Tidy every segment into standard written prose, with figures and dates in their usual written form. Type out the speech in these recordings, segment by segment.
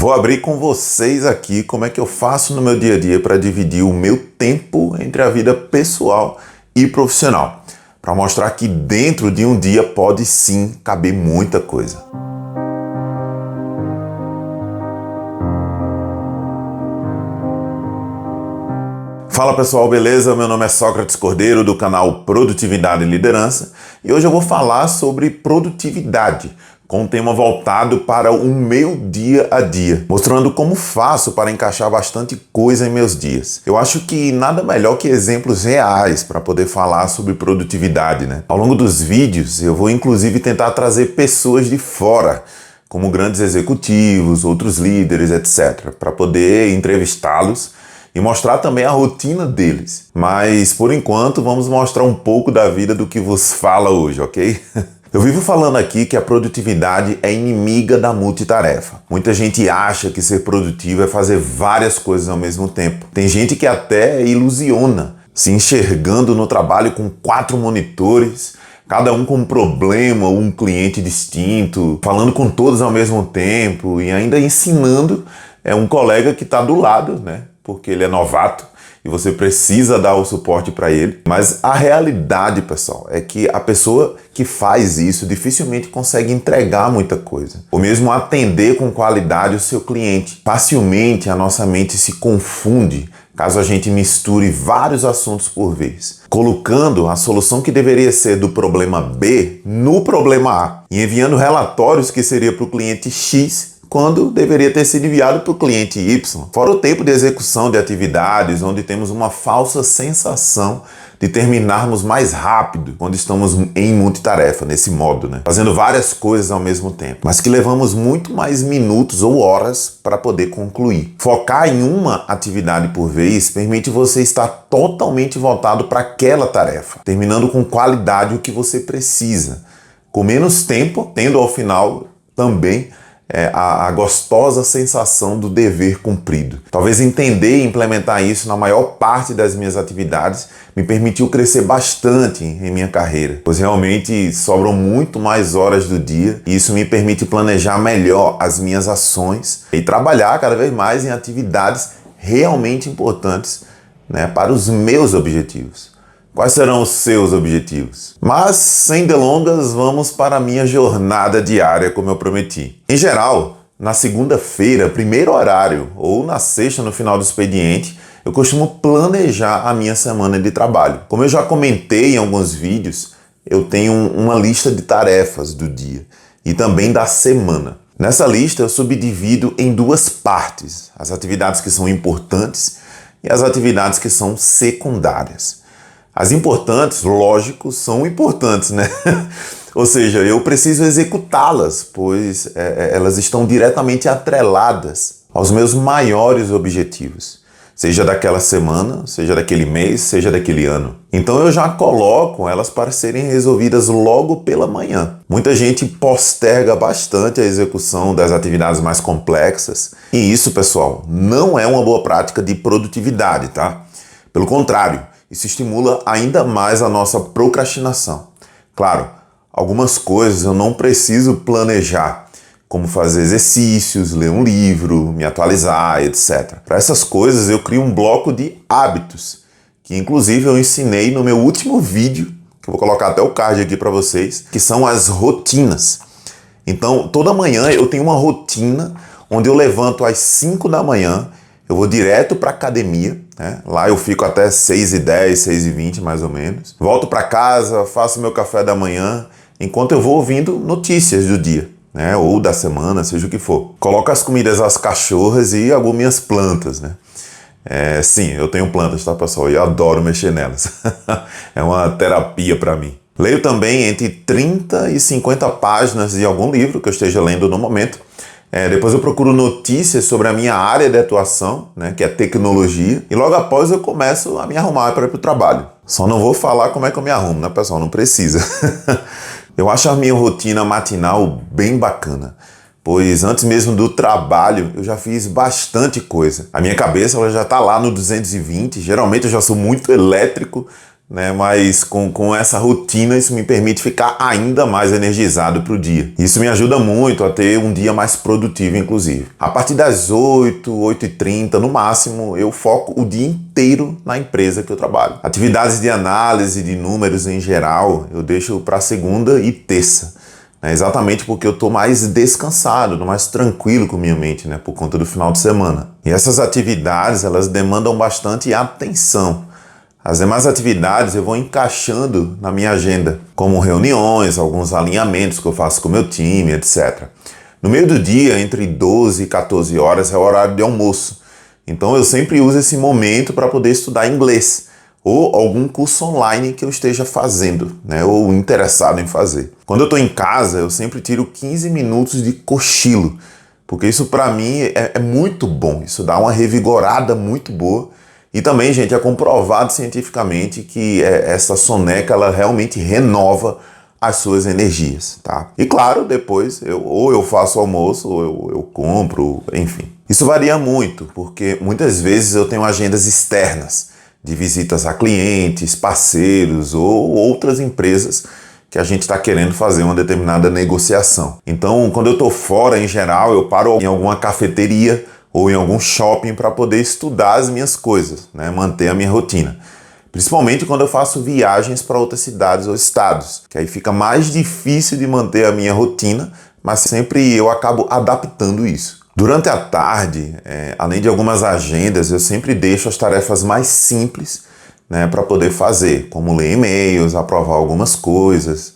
Vou abrir com vocês aqui como é que eu faço no meu dia a dia para dividir o meu tempo entre a vida pessoal e profissional, para mostrar que dentro de um dia pode sim caber muita coisa. Fala pessoal, beleza? Meu nome é Sócrates Cordeiro do canal Produtividade e Liderança e hoje eu vou falar sobre produtividade, com um tema voltado para o meu dia a dia, mostrando como faço para encaixar bastante coisa em meus dias. Eu acho que nada melhor que exemplos reais para poder falar sobre produtividade, né? Ao longo dos vídeos eu vou inclusive tentar trazer pessoas de fora, como grandes executivos, outros líderes, etc., para poder entrevistá-los e mostrar também a rotina deles. Mas, por enquanto, vamos mostrar um pouco da vida do que vos fala hoje, ok? Eu vivo falando aqui que a produtividade é inimiga da multitarefa. Muita gente acha que ser produtivo é fazer várias coisas ao mesmo tempo. Tem gente que até ilusiona, se enxergando no trabalho com 4 monitores, cada um com um problema ou um cliente distinto, falando com todos ao mesmo tempo e ainda ensinando um colega que está do lado, né? Porque ele é novato e você precisa dar o suporte para ele. Mas a realidade, pessoal, é que a pessoa que faz isso dificilmente consegue entregar muita coisa, ou mesmo atender com qualidade o seu cliente. Facilmente a nossa mente se confunde caso a gente misture vários assuntos por vez, colocando a solução que deveria ser do problema B no problema A e enviando relatórios que seria para o cliente X quando deveria ter sido enviado para o cliente Y. Fora o tempo de execução de atividades, onde temos uma falsa sensação de terminarmos mais rápido quando estamos em multitarefa, nesse modo, né? Fazendo várias coisas ao mesmo tempo, mas que levamos muito mais minutos ou horas para poder concluir. Focar em uma atividade por vez permite você estar totalmente voltado para aquela tarefa, terminando com qualidade o que você precisa, com menos tempo, tendo ao final também a gostosa sensação do dever cumprido. Talvez entender e implementar isso na maior parte das minhas atividades me permitiu crescer bastante em minha carreira, pois realmente sobram muito mais horas do dia e isso me permite planejar melhor as minhas ações e trabalhar cada vez mais em atividades realmente importantes, né, para os meus objetivos. Quais serão os seus objetivos? Mas, sem delongas, vamos para a minha jornada diária, como eu prometi. Em geral, na segunda-feira, primeiro horário, ou na sexta, no final do expediente, eu costumo planejar a minha semana de trabalho. Como eu já comentei em alguns vídeos, eu tenho uma lista de tarefas do dia e também da semana. Nessa lista, eu subdivido em 2 partes: as atividades que são importantes e as atividades que são secundárias. As importantes, lógico, são importantes, né? Ou seja, eu preciso executá-las, pois elas estão diretamente atreladas aos meus maiores objetivos, seja daquela semana, seja daquele mês, seja daquele ano. Então eu já coloco elas para serem resolvidas logo pela manhã. Muita gente posterga bastante a execução das atividades mais complexas, e isso, pessoal, não é uma boa prática de produtividade, tá? Pelo contrário, isso estimula ainda mais a nossa procrastinação. Claro, algumas coisas eu não preciso planejar, como fazer exercícios, ler um livro, me atualizar, etc. Para essas coisas eu crio um bloco de hábitos, que inclusive eu ensinei no meu último vídeo, que eu vou colocar até o card aqui para vocês, que são as rotinas. Então, toda manhã eu tenho uma rotina onde eu levanto às 5 da manhã, eu vou direto para a academia, né? Lá eu fico até 6h10, 6h20 mais ou menos. Volto para casa, faço meu café da manhã, enquanto eu vou ouvindo notícias do dia, né? Ou da semana, seja o que for. Coloco as comidas às cachorras e algumas minhas plantas, né? Sim, eu tenho plantas, tá, pessoal? E eu adoro mexer nelas. É uma terapia para mim. Leio também entre 30 e 50 páginas de algum livro que eu esteja lendo no momento. Depois eu procuro notícias sobre a minha área de atuação, né, que é tecnologia, e logo após eu começo a me arrumar para ir para o trabalho. Só não vou falar como é que eu me arrumo, né, pessoal? Não precisa. Eu acho a minha rotina matinal bem bacana, pois antes mesmo do trabalho eu já fiz bastante coisa. A minha cabeça ela já está lá no 220, geralmente eu já sou muito elétrico, né? Mas com essa rotina isso me permite ficar ainda mais energizado para o dia. Isso me ajuda muito a ter um dia mais produtivo, inclusive. A partir das 8h30, no máximo, eu foco o dia inteiro na empresa que eu trabalho. Atividades de análise de números em geral, eu deixo para segunda e terça. Exatamente porque eu estou mais descansado, estou mais tranquilo com minha mente, né? Por conta do final de semana. E essas atividades, elas demandam bastante atenção. As demais atividades eu vou encaixando na minha agenda, como reuniões, alguns alinhamentos que eu faço com o meu time, etc. No meio do dia, entre 12 e 14 horas, é o horário de almoço. Então eu sempre uso esse momento para poder estudar inglês ou algum curso online que eu esteja fazendo, né, ou interessado em fazer. Quando eu estou em casa, eu sempre tiro 15 minutos de cochilo, porque isso para mim é muito bom, isso dá uma revigorada muito boa. E também, gente, é comprovado cientificamente que essa soneca, ela realmente renova as suas energias, tá? E claro, depois eu faço almoço, ou eu compro, enfim. Isso varia muito, porque muitas vezes eu tenho agendas externas de visitas a clientes, parceiros ou outras empresas que a gente está querendo fazer uma determinada negociação. Então, quando eu estou fora, em geral, eu paro em alguma cafeteria ou em algum shopping para poder estudar as minhas coisas, né? Manter a minha rotina. Principalmente quando eu faço viagens para outras cidades ou estados, que aí fica mais difícil de manter a minha rotina, mas sempre eu acabo adaptando isso. Durante a tarde, além de algumas agendas, eu sempre deixo as tarefas mais simples, né, para poder fazer, como ler e-mails, aprovar algumas coisas,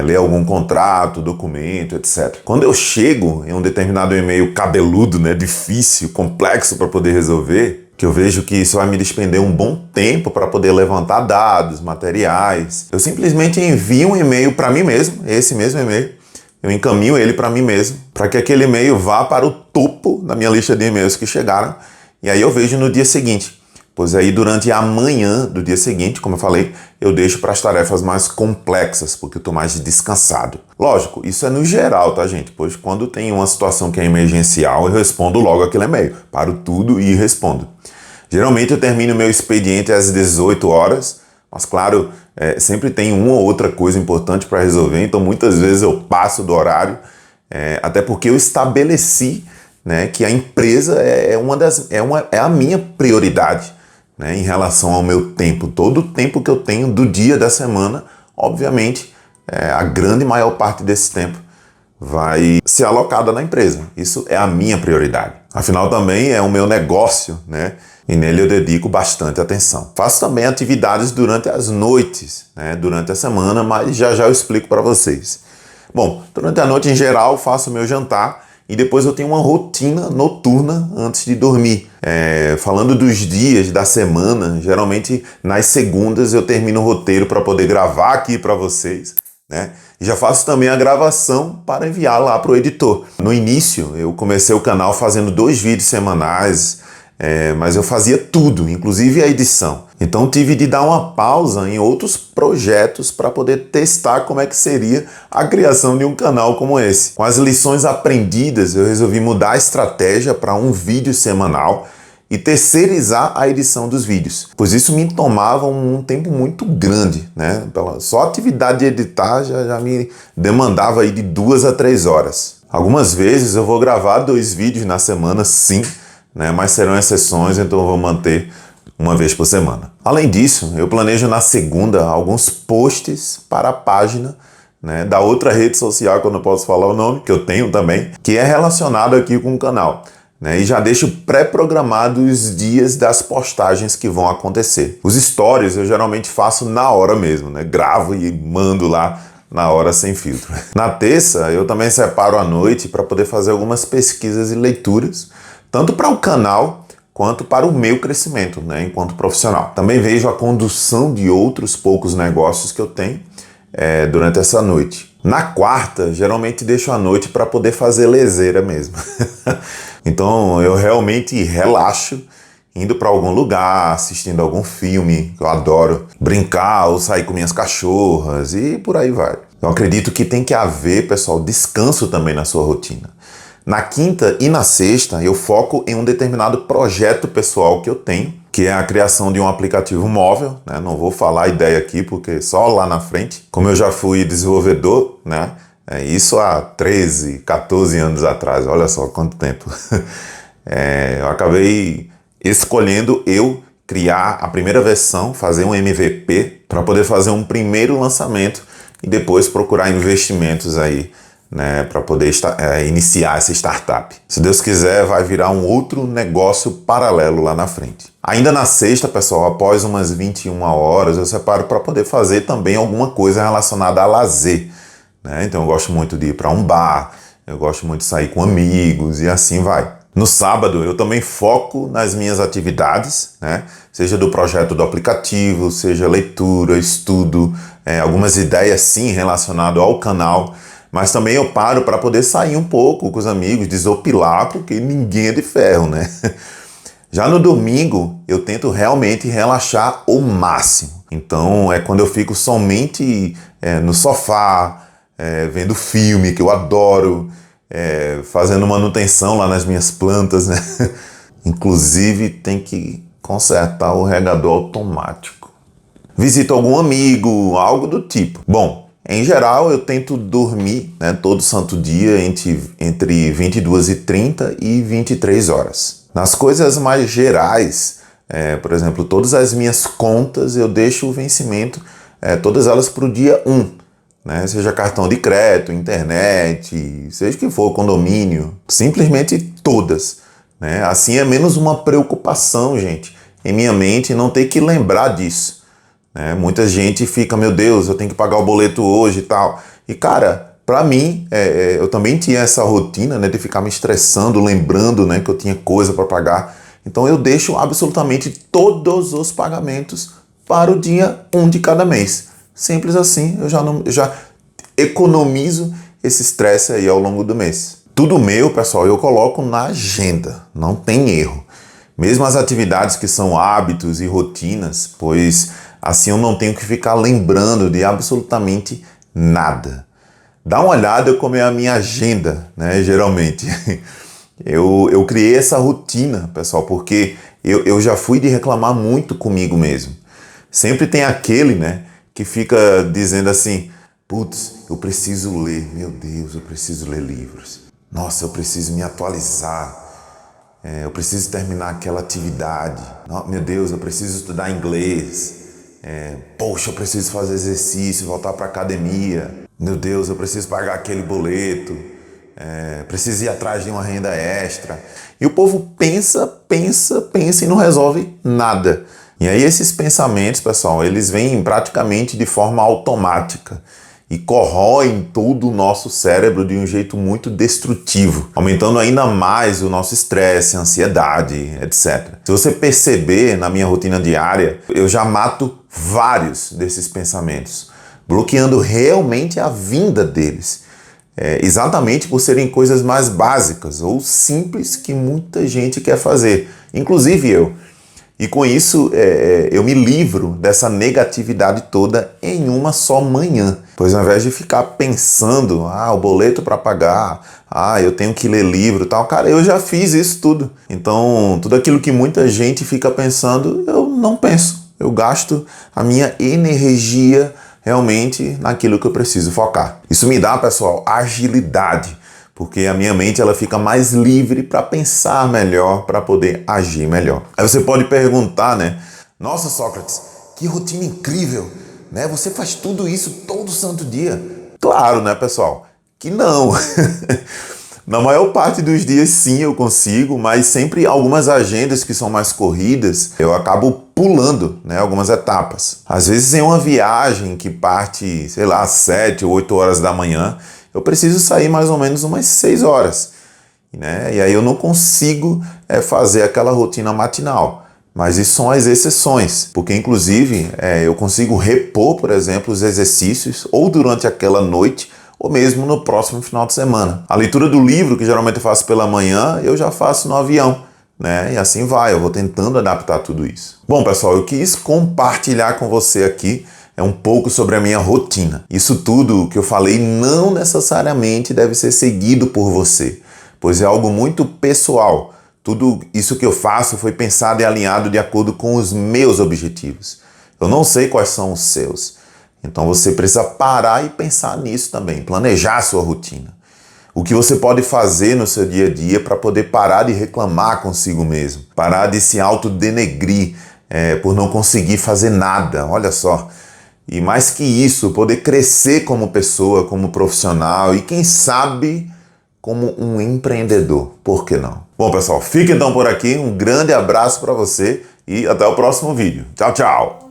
ler algum contrato, documento, etc. Quando eu chego em um determinado e-mail cabeludo, né, difícil, complexo para poder resolver, que eu vejo que isso vai me despender um bom tempo para poder levantar dados, materiais, eu simplesmente envio um e-mail para mim mesmo, esse mesmo e-mail, eu encaminho ele para mim mesmo, para que aquele e-mail vá para o topo da minha lista de e-mails que chegaram, e aí eu vejo no dia seguinte. Pois aí durante a manhã do dia seguinte, como eu falei, eu deixo para as tarefas mais complexas, porque eu estou mais descansado. Lógico, isso é no geral, tá, gente? Pois quando tem uma situação que é emergencial, eu respondo logo aquele e-mail. Paro tudo e respondo. Geralmente eu termino meu expediente às 18 horas, mas claro, sempre tem uma ou outra coisa importante para resolver, então muitas vezes eu passo do horário, até porque eu estabeleci, né, que a empresa é a minha prioridade, né, em relação ao meu tempo. Todo o tempo que eu tenho do dia da semana, obviamente, a grande maior parte desse tempo vai ser alocada na empresa. Isso é a minha prioridade. Afinal, também é o meu negócio, né? E nele eu dedico bastante atenção. Faço também atividades durante as noites, né, durante a semana, mas já eu explico para vocês. Bom, durante a noite, em geral, faço meu jantar e depois eu tenho uma rotina noturna antes de dormir. Falando dos dias da semana, geralmente nas segundas eu termino o roteiro para poder gravar aqui para vocês, né? E já faço também a gravação para enviar lá para o editor. No início, eu comecei o canal fazendo 2 vídeos semanais, mas eu fazia tudo, inclusive a edição. Então tive de dar uma pausa em outros projetos para poder testar como é que seria a criação de um canal como esse. Com as lições aprendidas, eu resolvi mudar a estratégia para um vídeo semanal e terceirizar a edição dos vídeos, pois isso me tomava um tempo muito grande, né? Só a atividade de editar já me demandava aí de 2 a 3 horas. Algumas vezes eu vou gravar 2 vídeos na semana, sim, né? Mas serão exceções, então eu vou manter uma vez por semana. Além disso, eu planejo na segunda alguns posts para a página, né, da outra rede social, que eu não posso falar o nome, que eu tenho também, que é relacionado aqui com o canal, né, e já deixo pré-programado os dias das postagens que vão acontecer. Os stories eu geralmente faço na hora mesmo, né, gravo e mando lá na hora sem filtro. Na terça, eu também separo a noite para poder fazer algumas pesquisas e leituras, tanto para o canal quanto para o meu crescimento, né, enquanto profissional. Também vejo a condução de outros poucos negócios que eu tenho durante essa noite. Na quarta, geralmente deixo a noite para poder fazer leseira mesmo. Então eu realmente relaxo indo para algum lugar, assistindo algum filme, que eu adoro, brincar ou sair com minhas cachorras e por aí vai. Eu acredito que tem que haver, pessoal, descanso também na sua rotina. Na quinta e na sexta, eu foco em um determinado projeto pessoal que eu tenho, que é a criação de um aplicativo móvel, né? Não vou falar a ideia aqui, porque só lá na frente. Como eu já fui desenvolvedor, né? Isso há 13, 14 anos atrás, olha só quanto tempo. Eu acabei escolhendo criar a primeira versão, fazer um MVP, para poder fazer um primeiro lançamento e depois procurar investimentos aí, né, para poder iniciar essa startup. Se Deus quiser, vai virar um outro negócio paralelo lá na frente. Ainda na sexta, pessoal, após umas 21 horas, eu separo para poder fazer também alguma coisa relacionada a lazer, né? Então eu gosto muito de ir para um bar, eu gosto muito de sair com amigos e assim vai. No sábado, eu também foco nas minhas atividades, né? Seja do projeto do aplicativo, seja leitura, estudo, algumas ideias sim relacionadas ao canal, mas também eu paro para poder sair um pouco com os amigos, desopilar, porque ninguém é de ferro, né? Já no domingo, eu tento realmente relaxar ao máximo. Então, é quando eu fico somente no sofá, vendo filme, que eu adoro, fazendo manutenção lá nas minhas plantas, né? Inclusive, tem que consertar o regador automático. Visito algum amigo, algo do tipo. Bom, em geral, eu tento dormir, né, todo santo dia entre 22h30 e 23 horas. Nas coisas mais gerais, por exemplo, todas as minhas contas eu deixo o vencimento, todas elas para o dia 1. Né? Seja cartão de crédito, internet, seja o que for, condomínio, simplesmente todas. Né? Assim é menos uma preocupação, gente, em minha mente não ter que lembrar disso. Né? Muita gente fica, meu Deus, eu tenho que pagar o boleto hoje e tal. E cara, pra mim, eu também tinha essa rotina, né, de ficar me estressando, lembrando, né, que eu tinha coisa para pagar. Então eu deixo absolutamente todos os pagamentos para o dia 1 de cada mês. Simples assim, eu já economizo esse estresse aí ao longo do mês. Tudo meu, pessoal, eu coloco na agenda, não tem erro. Mesmo as atividades que são hábitos e rotinas, pois assim eu não tenho que ficar lembrando de absolutamente nada. Dá uma olhada como é a minha agenda, né, geralmente. Eu criei essa rotina, pessoal, porque eu já fui de reclamar muito comigo mesmo. Sempre tem aquele, né, que fica dizendo assim, putz, eu preciso ler, meu Deus, eu preciso ler livros. Nossa, eu preciso me atualizar. Eu preciso terminar aquela atividade. Meu Deus, eu preciso estudar inglês. Poxa, eu preciso fazer exercício, voltar para a academia. Meu Deus, eu preciso pagar aquele boleto. Preciso ir atrás de uma renda extra. E o povo pensa e não resolve nada. E aí esses pensamentos, pessoal, eles vêm praticamente de forma automática e corroem todo o nosso cérebro de um jeito muito destrutivo, aumentando ainda mais o nosso estresse, ansiedade, etc. Se você perceber na minha rotina diária, eu já mato vários desses pensamentos, bloqueando realmente a vinda deles. Exatamente por serem coisas mais básicas ou simples que muita gente quer fazer, inclusive eu. E com isso, eu me livro dessa negatividade toda em uma só manhã. Pois ao invés de ficar pensando, o boleto para pagar, eu tenho que ler livro e tal, cara, eu já fiz isso tudo. Então, tudo aquilo que muita gente fica pensando, eu não penso. Eu gasto a minha energia realmente naquilo que eu preciso focar. Isso me dá, pessoal, agilidade. Porque a minha mente ela fica mais livre para pensar melhor, para poder agir melhor. Aí você pode perguntar, né? Nossa, Sócrates, que rotina incrível, né? Você faz tudo isso todo santo dia. Claro, né, pessoal? Que não. Na maior parte dos dias, sim, eu consigo, mas sempre algumas agendas que são mais corridas, eu acabo pulando, né, algumas etapas. Às vezes em uma viagem que parte, sei lá, às 7 ou 8 horas da manhã, eu preciso sair mais ou menos umas 6 horas, né? E aí eu não consigo fazer aquela rotina matinal. Mas isso são as exceções, porque inclusive eu consigo repor, por exemplo, os exercícios ou durante aquela noite ou mesmo no próximo final de semana. A leitura do livro, que geralmente eu faço pela manhã, eu já faço no avião, né? E assim vai, eu vou tentando adaptar tudo isso. Bom, pessoal, eu quis compartilhar com você aqui um pouco sobre a minha rotina. Isso tudo que eu falei não necessariamente deve ser seguido por você, pois é algo muito pessoal. Tudo isso que eu faço foi pensado e alinhado de acordo com os meus objetivos. Eu não sei quais são os seus. Então você precisa parar e pensar nisso também, planejar a sua rotina. O que você pode fazer no seu dia a dia para poder parar de reclamar consigo mesmo, parar de se autodenegrir por não conseguir fazer nada, olha só. E mais que isso, poder crescer como pessoa, como profissional e quem sabe como um empreendedor, por que não? Bom pessoal, fica então por aqui, um grande abraço para você e até o próximo vídeo. Tchau, tchau!